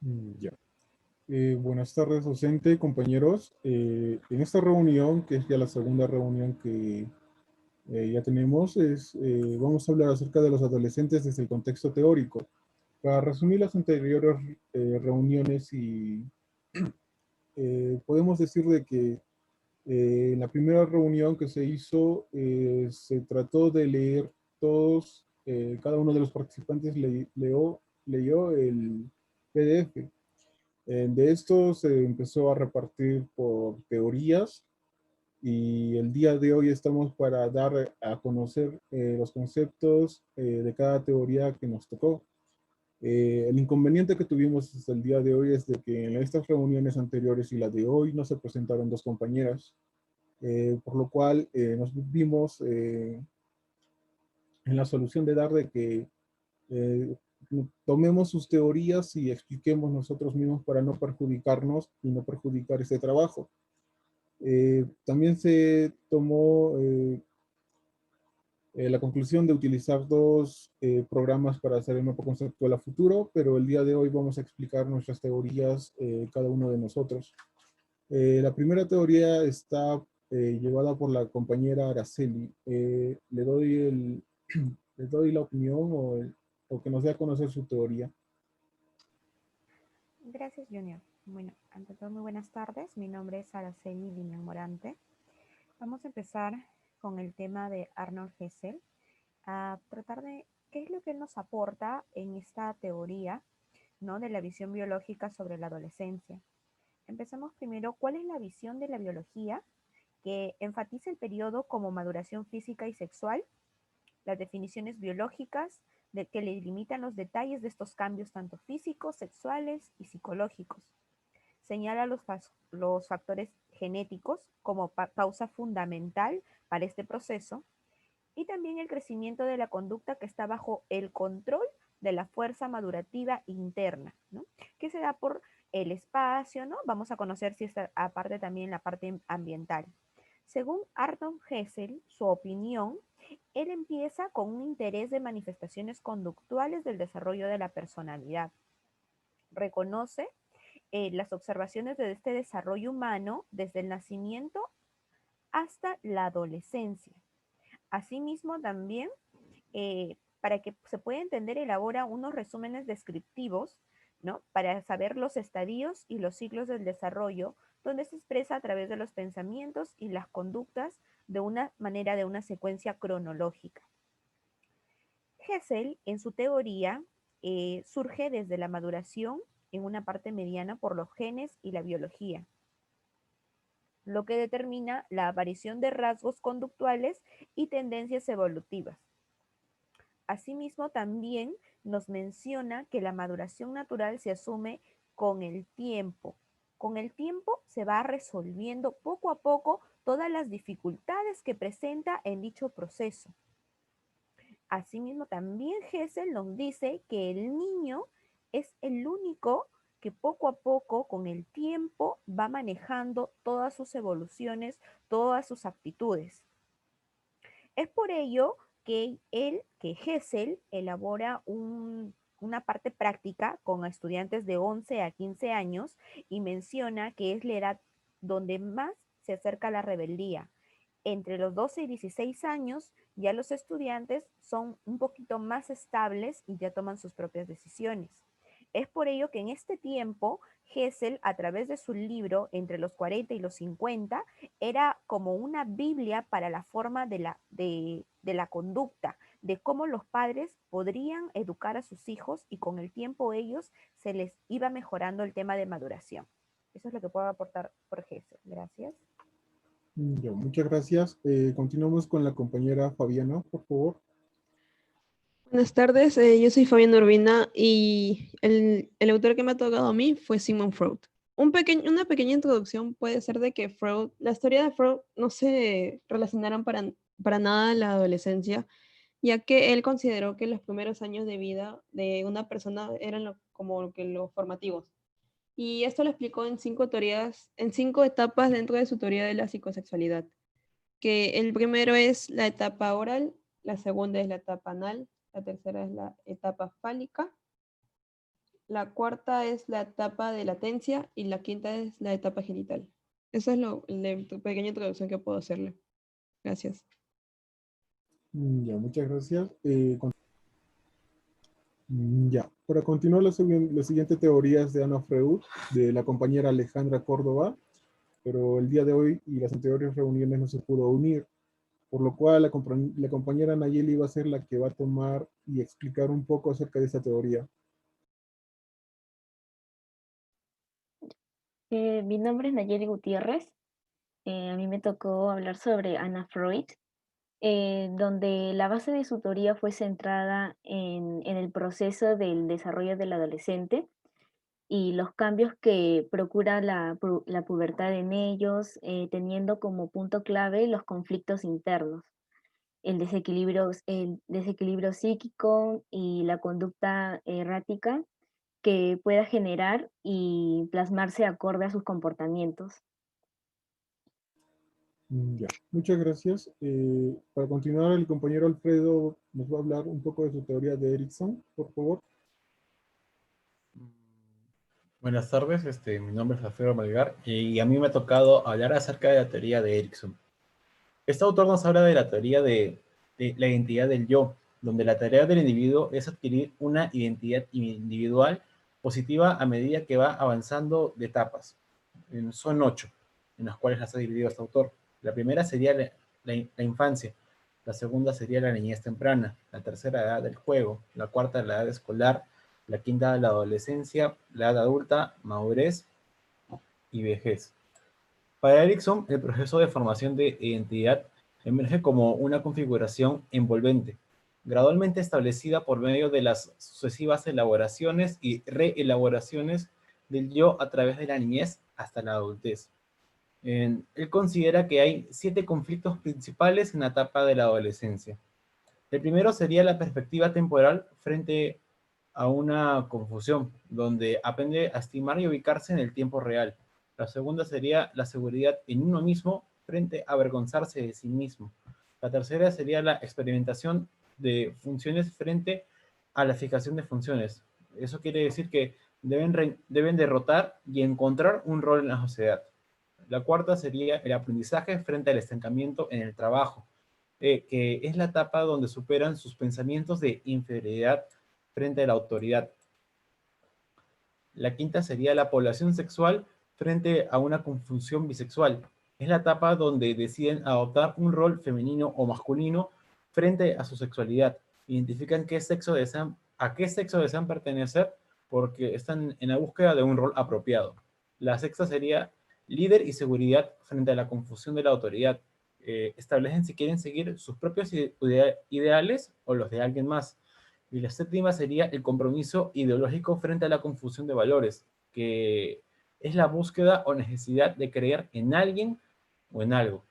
Ya. Buenas tardes, docente, compañeros. En esta reunión, que es ya la segunda reunión que ya tenemos, vamos a hablar acerca de los adolescentes desde el contexto teórico. Para resumir las anteriores reuniones, podemos decir de que en la primera reunión que se hizo, se trató de leer todos, cada uno de los participantes leyó el PDF. De esto se empezó a repartir por teorías y el día de hoy estamos para dar a conocer los conceptos de cada teoría que nos tocó. El inconveniente que tuvimos hasta el día de hoy es de que en estas reuniones anteriores y la de hoy no se presentaron dos compañeras, por lo cual nos vimos en la solución de dar de que eh, tomemos sus teorías y expliquemos nosotros mismos para no perjudicarnos y no perjudicar este trabajo. También se tomó la conclusión de utilizar dos programas para hacer el mapa conceptual a futuro, pero el día de hoy vamos a explicar nuestras teorías, cada uno de nosotros. La primera teoría está llevada por la compañera Araceli. Le doy la opinión o que nos dé a conocer su teoría. Gracias, Junior. Bueno, ante todo, muy buenas tardes. Mi nombre es Araceli Liñán Morante. Vamos a empezar con el tema de Arnold Hessel, a tratar de qué es lo que él nos aporta en esta teoría, ¿no?, de la visión biológica sobre la adolescencia. Empezamos primero, ¿cuál es la visión de la biología que enfatiza el periodo como maduración física y sexual? Las definiciones biológicas de que le limitan los detalles de estos cambios tanto físicos, sexuales y psicológicos. Señala los factores genéticos como causa fundamental para este proceso y también el crecimiento de la conducta que está bajo el control de la fuerza madurativa interna, ¿no?, que se da por el espacio, ¿no? Vamos a conocer si está aparte también la parte ambiental. Según Arnold Hessel, su opinión, él empieza con un interés de manifestaciones conductuales del desarrollo de la personalidad. Reconoce las observaciones de este desarrollo humano desde el nacimiento hasta la adolescencia. Asimismo, también, para que se pueda entender, elabora unos resúmenes descriptivos, ¿no?, para saber los estadios y los ciclos del desarrollo, donde se expresa a través de los pensamientos y las conductas de una manera, de una secuencia cronológica. Hessel, en su teoría, surge desde la maduración en una parte mediana por los genes y la biología, lo que determina la aparición de rasgos conductuales y tendencias evolutivas. Asimismo, también nos menciona que la maduración natural se asume con el tiempo. Con el tiempo se va resolviendo poco a poco todas las dificultades que presenta en dicho proceso. Asimismo, también Hessel nos dice que el niño es el único que poco a poco, con el tiempo, va manejando todas sus evoluciones, todas sus actitudes. Es por ello que Hessel elabora una parte práctica con estudiantes de 11 a 15 años y menciona que es la edad donde más se acerca a la rebeldía. Entre los 12 y 16 años ya los estudiantes son un poquito más estables y ya toman sus propias decisiones. Es por ello que en este tiempo Hessel, a través de su libro Entre los 40 y los 50, era como una Biblia para la forma de la conducta, de cómo los padres podrían educar a sus hijos y con el tiempo ellos se les iba mejorando el tema de maduración. Eso es lo que puedo aportar por Hessel. Gracias. Ya, muchas gracias. Continuamos con la compañera Fabiana, por favor. Buenas tardes, yo soy Fabián Urbina y el autor que me ha tocado a mí fue Sigmund Freud. Una pequeña introducción puede ser de que la historia de Freud no se relacionaron para nada en la adolescencia, ya que él consideró que los primeros años de vida de una persona eran como que los formativos. Y esto lo explicó en 5 teorías, en 5 etapas dentro de su teoría de la psicosexualidad, que el primero es la etapa oral, la segunda es la etapa anal, la tercera es la etapa fálica, la cuarta es la etapa de latencia y la quinta es la etapa genital. Eso es la pequeña introducción que puedo hacerle. Gracias. Ya, muchas gracias. Ya, para continuar la siguiente teoría es de Ana Freud, de la compañera Alejandra Córdoba, pero el día de hoy y las anteriores reuniones no se pudo unir, por lo cual la compañera Nayeli va a ser la que va a tomar y explicar un poco acerca de esta teoría. Mi nombre es Nayeli Gutiérrez. A mí me tocó hablar sobre Anna Freud, donde la base de su teoría fue centrada en el proceso del desarrollo del adolescente y los cambios que procura la pubertad en ellos, teniendo como punto clave los conflictos internos, el desequilibrio psíquico y la conducta errática que pueda generar y plasmarse acorde a sus comportamientos. Ya, muchas gracias. Para continuar, el compañero Alfredo nos va a hablar un poco de su teoría de Erickson, por favor. Buenas tardes, mi nombre es Alfredo Malgar y a mí me ha tocado hablar acerca de la teoría de Erickson. Este autor nos habla de la teoría de la identidad del yo, donde la tarea del individuo es adquirir una identidad individual positiva a medida que va avanzando de etapas. Son 8, en las cuales las ha dividido este autor. La primera sería la infancia, la segunda sería la niñez temprana, la tercera la edad del juego, la cuarta la edad escolar, la quinta la adolescencia, la edad adulta, madurez y vejez. Para Erickson, el proceso de formación de identidad emerge como una configuración envolvente, gradualmente establecida por medio de las sucesivas elaboraciones y reelaboraciones del yo a través de la niñez hasta la adultez. Él considera que hay 7 conflictos principales en la etapa de la adolescencia. El primero sería la perspectiva temporal frente a una confusión, donde aprende a estimar y ubicarse en el tiempo real. La segunda sería la seguridad en uno mismo frente a avergonzarse de sí mismo. La tercera sería la experimentación de funciones frente a la fijación de funciones. Eso quiere decir que deben derrotar y encontrar un rol en la sociedad. La cuarta sería el aprendizaje frente al estancamiento en el trabajo, que es la etapa donde superan sus pensamientos de inferioridad frente a la autoridad. La quinta sería la población sexual frente a una confusión bisexual. Es la etapa donde deciden adoptar un rol femenino o masculino frente a su sexualidad. Identifican a qué sexo desean pertenecer porque están en la búsqueda de un rol apropiado. La sexta sería líder y seguridad frente a la confusión de la autoridad. Establecen si quieren seguir sus propios ideales o los de alguien más. Y la séptima sería el compromiso ideológico frente a la confusión de valores, que es la búsqueda o necesidad de creer en alguien o en algo.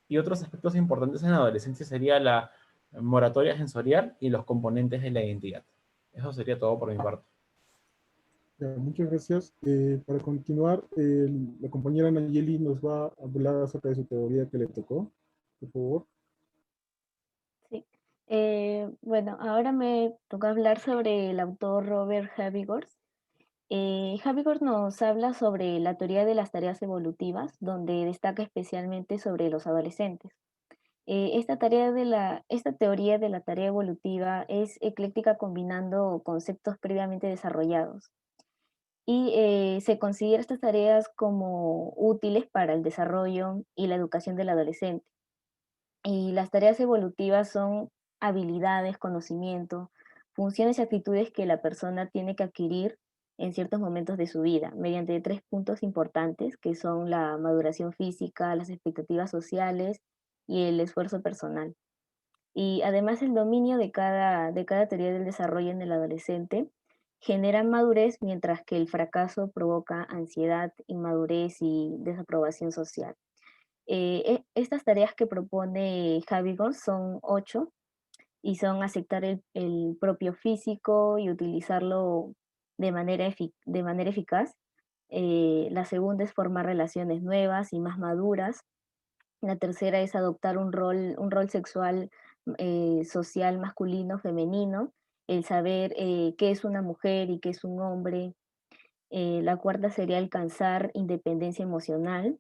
Y otros aspectos importantes en la adolescencia sería la moratoria sensorial y los componentes de la identidad. Eso sería todo por mi parte. Ya, muchas gracias. Para continuar, la compañera Nayeli nos va a hablar acerca de su teoría que le tocó, por favor. Sí. Bueno, ahora me toca hablar sobre el autor Robert Habigors. Habigors nos habla sobre la teoría de las tareas evolutivas, donde destaca especialmente sobre los adolescentes. Esta teoría de la tarea evolutiva es ecléctica combinando conceptos previamente desarrollados y se considera estas tareas como útiles para el desarrollo y la educación del adolescente. Y las tareas evolutivas son habilidades, conocimiento, funciones y actitudes que la persona tiene que adquirir en ciertos momentos de su vida, mediante 3 puntos importantes, que son la maduración física, las expectativas sociales y el esfuerzo personal. Y además el dominio de cada teoría del desarrollo en el adolescente genera madurez, mientras que el fracaso provoca ansiedad, inmadurez y desaprobación social. Estas tareas que propone Habigos son 8 y son aceptar el propio físico y utilizarlo de manera eficaz. La segunda es formar relaciones nuevas y más maduras. La tercera es adoptar un rol sexual social masculino, femenino. el saber qué es una mujer y qué es un hombre. La cuarta sería alcanzar independencia emocional.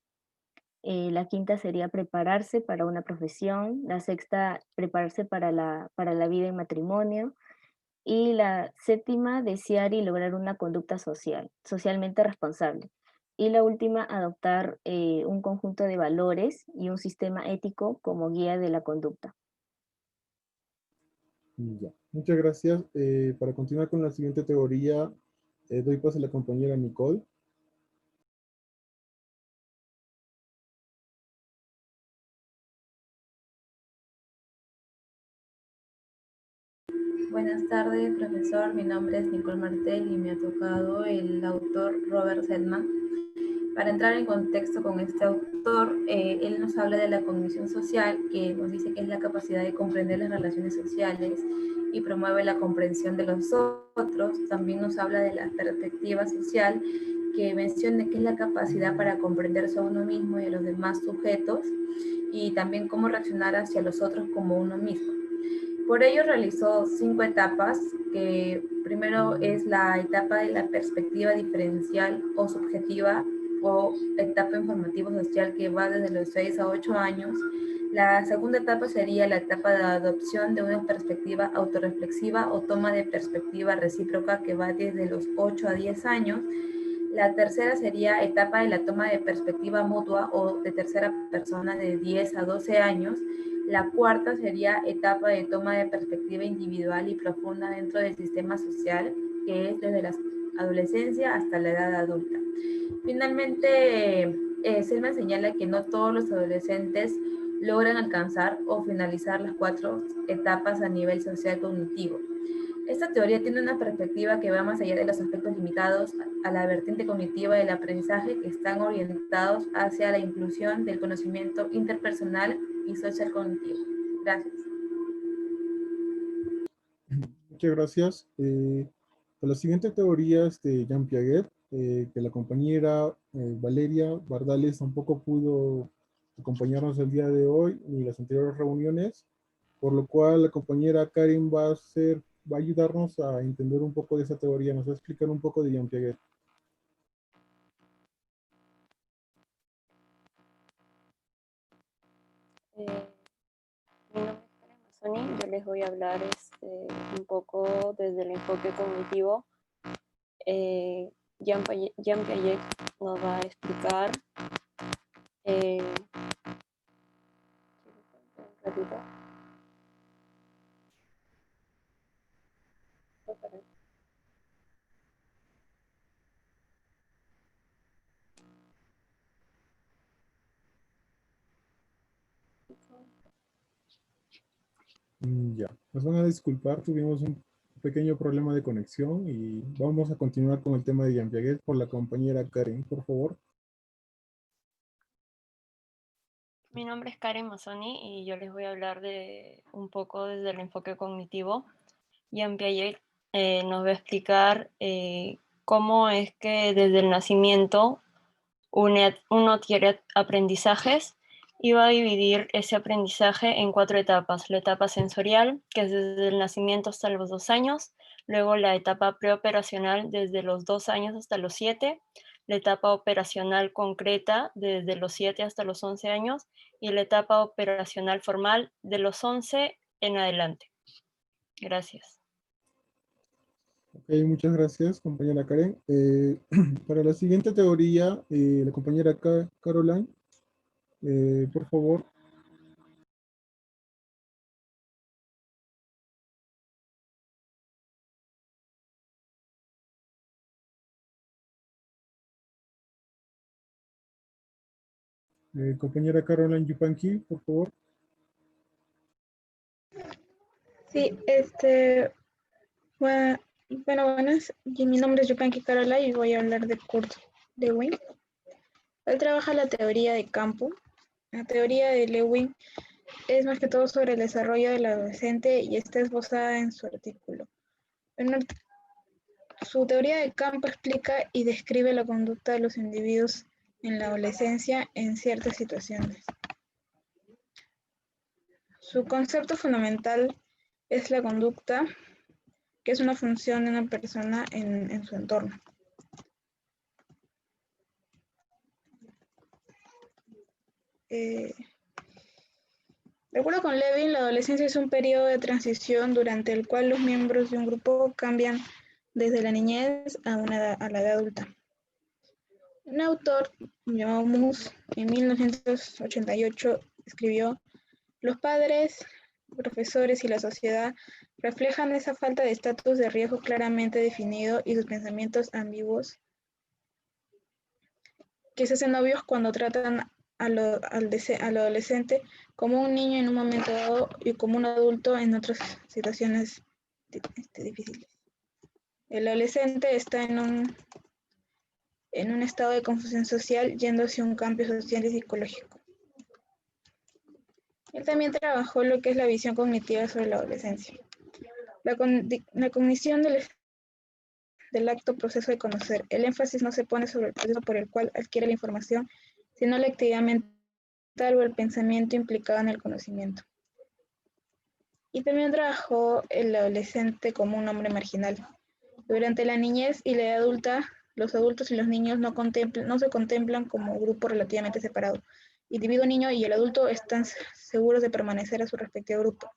La quinta sería prepararse para una profesión. La sexta, prepararse para la vida en matrimonio. Y la séptima, desear y lograr una conducta social, socialmente responsable. Y la última, adoptar un conjunto de valores y un sistema ético como guía de la conducta. Ya. Muchas gracias. Para continuar con la siguiente teoría, doy paso a la compañera Nicole. Buenas tardes, profesor. Mi nombre es Nicole Martel y me ha tocado el autor Robert Sedman. Para entrar en contexto con este autor, él nos habla de la cognición social, que nos dice que es la capacidad de comprender las relaciones sociales y promueve la comprensión de los otros. También nos habla de la perspectiva social, que menciona que es la capacidad para comprenderse a uno mismo y a los demás sujetos, y también cómo reaccionar hacia los otros como uno mismo. Por ello realizó 5 etapas, que primero es la etapa de la perspectiva diferencial o subjetiva, o etapa informativo-social, que va desde los 6 a 8 años. La segunda etapa sería la etapa de adopción de una perspectiva autorreflexiva o toma de perspectiva recíproca, que va desde los 8 a 10 años. La tercera sería etapa de la toma de perspectiva mutua o de tercera persona, de 10 a 12 años. La cuarta sería etapa de toma de perspectiva individual y profunda dentro del sistema social, que es desde la adolescencia hasta la edad adulta. Finalmente, Selman señala que no todos los adolescentes logran alcanzar o finalizar las 4 etapas a nivel social cognitivo. Esta teoría tiene una perspectiva que va más allá de los aspectos limitados a la vertiente cognitiva del aprendizaje, que están orientados hacia la inclusión del conocimiento interpersonal y social cognitivo. Gracias. Muchas gracias. Para la siguiente teoría es de Jean Piaget, que la compañera Valeria Bardales tampoco pudo acompañarnos el día de hoy ni las anteriores reuniones, por lo cual la compañera Karen va a ayudarnos a entender un poco de esa teoría, nos va a explicar un poco de Jean Piaget. Mi nombre es Karen Mazzoni, yo les voy a hablar un poco desde el enfoque cognitivo. Jean Piaget nos va a explicar un ratito. Ya, nos van a disculpar, tuvimos un pequeño problema de conexión y vamos a continuar con el tema de Jean Piaget por la compañera Karen, por favor. Mi nombre es Karen Mazzoni y yo les voy a hablar un poco desde el enfoque cognitivo. Jean Piaget nos va a explicar cómo es que desde el nacimiento uno adquiere aprendizajes y va a dividir ese aprendizaje en 4 etapas. La etapa sensorial, que es desde el nacimiento hasta los 2 años, luego la etapa preoperacional desde los 2 años hasta los 7, la etapa operacional concreta desde los 7 hasta los 11 años y la etapa operacional formal de los 11 en adelante. Gracias. Ok, muchas gracias, compañera Karen. Para la siguiente teoría, la compañera Caroline, por favor. Compañera Caroline Yupanqui, por favor. Sí, bueno, buenas. Mi nombre es Yupanqui Carola y voy a hablar de Kurt Lewin. Él trabaja la teoría de campo. La teoría de Lewin es más que todo sobre el desarrollo del adolescente y está esbozada en su artículo. Su teoría de campo explica y describe la conducta de los individuos en la adolescencia en ciertas situaciones. Su concepto fundamental es la conducta que es una función de una persona en su entorno. De acuerdo con Levin, la adolescencia es un periodo de transición durante el cual los miembros de un grupo cambian desde la niñez a la edad adulta. Un autor llamado Moose en 1988 escribió: los padres, profesores y la sociedad reflejan esa falta de estatus de riesgo claramente definido y sus pensamientos ambiguos que se hacen obvios cuando tratan al adolescente como un niño en un momento dado y como un adulto en otras situaciones difíciles. El adolescente está en un estado de confusión social yendo hacia un cambio social y psicológico. Él también trabajó lo que es la visión cognitiva sobre la adolescencia. La cognición del acto proceso de conocer. El énfasis no se pone sobre el proceso por el cual adquiere la información, sino la actividad mental o el pensamiento implicado en el conocimiento. Y también trabajó el adolescente como un hombre marginal. Durante la niñez y la edad adulta, los adultos y los niños no se contemplan como grupo relativamente separado. El individuo niño y el adulto están seguros de permanecer a su respectivo grupo,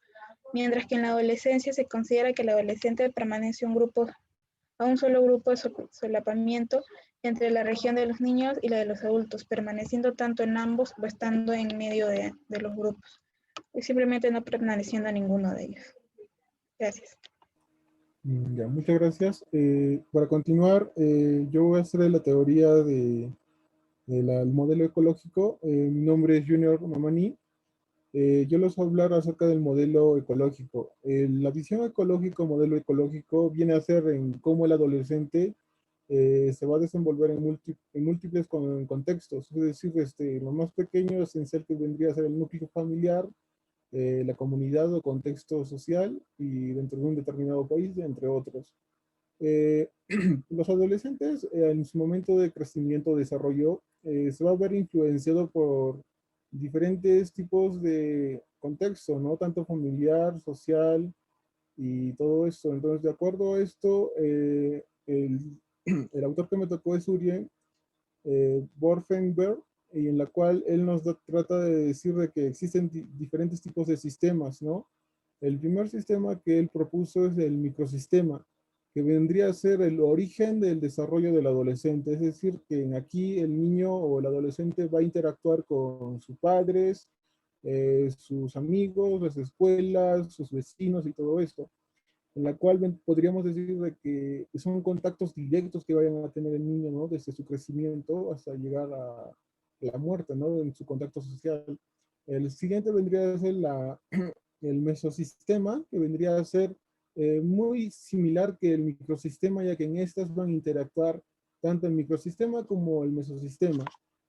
mientras que en la adolescencia se considera que el adolescente permanece a un solo grupo de solapamiento entre la región de los niños y la de los adultos, permaneciendo tanto en ambos o estando en medio de los grupos, y simplemente no permaneciendo a ninguno de ellos. Gracias. Ya, muchas gracias. Para continuar, yo voy a hacer la teoría del modelo ecológico. Mi nombre es Junior Mamani. Yo les voy a hablar acerca del modelo ecológico. La visión ecológica, modelo ecológico, viene a ser en cómo el adolescente se va a desenvolver en múltiples contextos. Es decir, lo más pequeño esencial que vendría a ser el núcleo familiar, la comunidad o contexto social y dentro de un determinado país, entre otros. Los adolescentes en su momento de crecimiento o desarrollo se va a ver influenciado por diferentes tipos de contexto, ¿no? Tanto familiar, social y todo esto. Entonces, de acuerdo a esto, el autor que me tocó es Urien Borfenberg, y en la cual él trata de decir de que existen diferentes tipos de sistemas, ¿no? El primer sistema que él propuso es el microsistema, que vendría a ser el origen del desarrollo del adolescente. Es decir, que aquí el niño o el adolescente va a interactuar con sus padres, sus amigos, las escuelas, sus vecinos y todo esto, en la cual podríamos decir de que son contactos directos que vayan a tener el niño, ¿no? Desde su crecimiento hasta llegar a la muerte, ¿no? En su contacto social. El siguiente vendría a ser el mesosistema, que vendría a ser muy similar que el microsistema, ya que en estas van a interactuar tanto el microsistema como el mesosistema.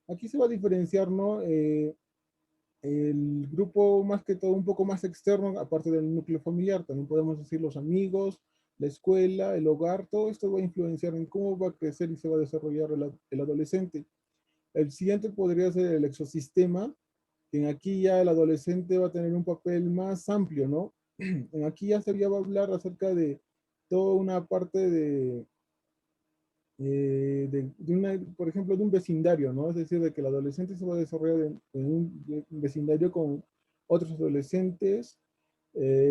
Aquí se va a diferenciar, ¿no? El grupo más que todo un poco más externo, aparte del núcleo familiar, también podemos decir los amigos, la escuela, el hogar, todo esto va a influenciar en cómo va a crecer y se va a desarrollar el adolescente. El siguiente podría ser el exosistema, que en aquí ya el adolescente va a tener un papel más amplio, ¿no? En aquí ya se va a hablar acerca de toda una parte por ejemplo, de un vecindario, ¿no? Es decir, de que el adolescente se va a desarrollar en un vecindario con otros adolescentes.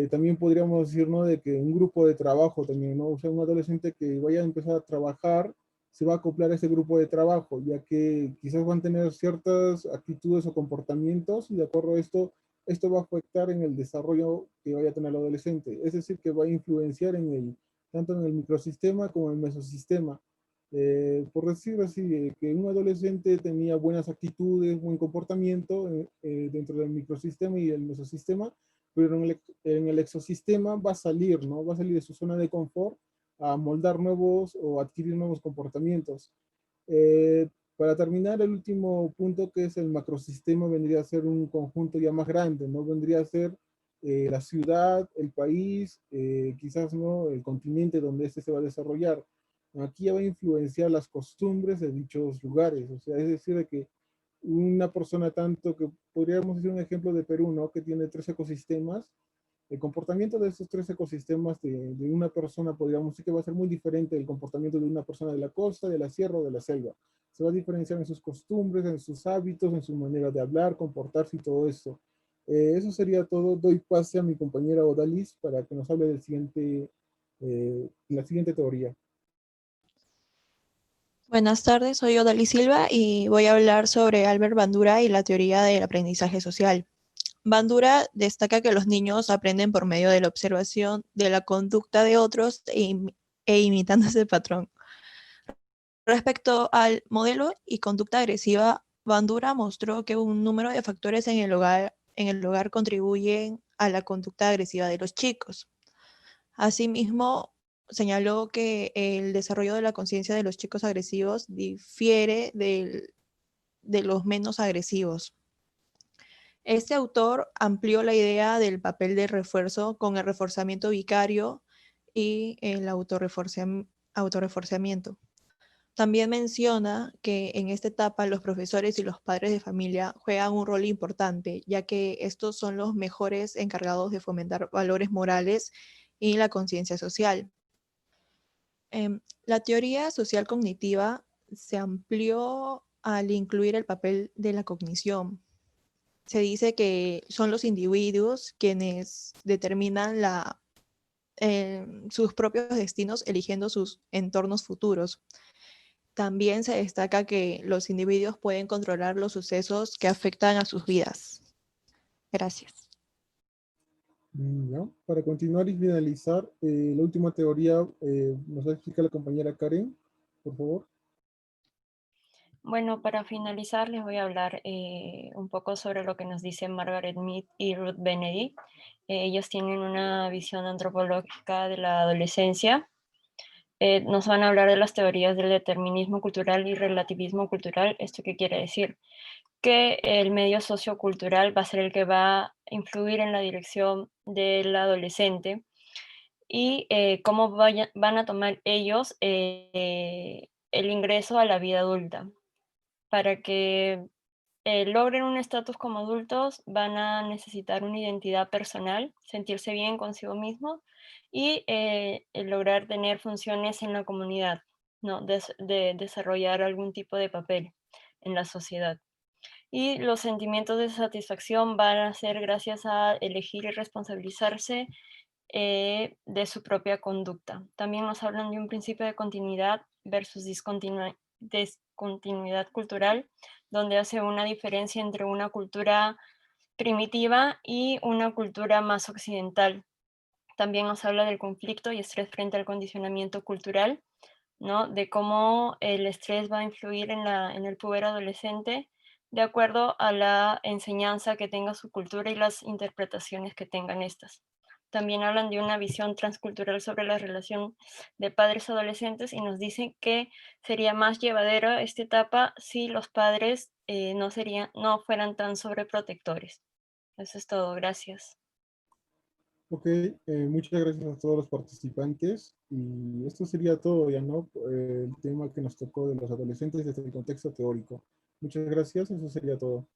También podríamos decir, ¿no? De que un grupo de trabajo también, ¿no? O sea, un adolescente que vaya a empezar a trabajar se va a acoplar a ese grupo de trabajo, ya que quizás van a tener ciertas actitudes o comportamientos y de acuerdo a esto va a afectar en el desarrollo que vaya a tener el adolescente. Es decir, que va a influenciar tanto en el microsistema como en el mesosistema. Por decir así, que un adolescente tenía buenas actitudes, buen comportamiento dentro del microsistema y el mesosistema, pero en el exosistema va a salir, ¿no? Va a salir de su zona de confort a moldar nuevos o adquirir nuevos comportamientos. Para terminar, el último punto que es el macrosistema vendría a ser un conjunto ya más grande, ¿no? Vendría a ser la ciudad, el país, quizás, ¿no? El continente donde este se va a desarrollar. Aquí ya va a influenciar las costumbres de dichos lugares, o sea, es decir, de que una persona tanto que podríamos decir un ejemplo de Perú, ¿no? Que tiene 3 ecosistemas, el comportamiento de estos tres ecosistemas de una persona, podríamos decir que va a ser muy diferente del comportamiento de una persona de la costa, de la sierra o de la selva. Se va a diferenciar en sus costumbres, en sus hábitos, en su manera de hablar, comportarse y todo esto. Eso sería todo. Doy pase a mi compañera Odalis para que nos hable del siguiente, la siguiente teoría. Buenas tardes, soy Odalis Silva y voy a hablar sobre Albert Bandura y la teoría del aprendizaje social. Bandura destaca que los niños aprenden por medio de la observación de la conducta de otros e imitando ese patrón. Respecto al modelo y conducta agresiva, Bandura mostró que un número de factores en el hogar contribuyen a la conducta agresiva de los chicos. Asimismo, señaló que el desarrollo de la conciencia de los chicos agresivos difiere de los menos agresivos. Este autor amplió la idea del papel de refuerzo con el reforzamiento vicario y el autorreforzamiento. También menciona que en esta etapa los profesores y los padres de familia juegan un rol importante, ya que estos son los mejores encargados de fomentar valores morales y la conciencia social. La teoría social cognitiva se amplió al incluir el papel de la cognición. Se dice que son los individuos quienes determinan sus propios destinos eligiendo sus entornos futuros. También se destaca que los individuos pueden controlar los sucesos que afectan a sus vidas. Gracias. Ya. Para continuar y finalizar, la última teoría nos va a explicar la compañera Karen, por favor. Bueno, para finalizar les voy a hablar un poco sobre lo que nos dicen Margaret Mead y Ruth Benedict. Ellos tienen una visión antropológica de la adolescencia. Nos van a hablar de las teorías del determinismo cultural y relativismo cultural. ¿Esto qué quiere decir? Que el medio sociocultural va a ser el que va a influir en la dirección del adolescente y cómo van a tomar ellos el ingreso a la vida adulta. Para que logren un estatus como adultos, van a necesitar una identidad personal, sentirse bien consigo mismo y lograr tener funciones en la comunidad, ¿no? de desarrollar algún tipo de papel en la sociedad. Y los sentimientos de satisfacción van a ser gracias a elegir y responsabilizarse de su propia conducta. También nos hablan de un principio de continuidad versus discontinuidad cultural, donde hace una diferencia entre una cultura primitiva y una cultura más occidental. También nos habla del conflicto y estrés frente al condicionamiento cultural, ¿no? De cómo el estrés va a influir en el puber adolescente de acuerdo a la enseñanza que tenga su cultura y las interpretaciones que tengan estas. También hablan de una visión transcultural sobre la relación de padres adolescentes y nos dicen que sería más llevadero esta etapa si los padres no fueran tan sobreprotectores. Eso es todo, gracias. Ok, muchas gracias a todos los participantes. Y esto sería todo, ya no, el tema que nos tocó de los adolescentes desde el contexto teórico. Muchas gracias, eso sería todo.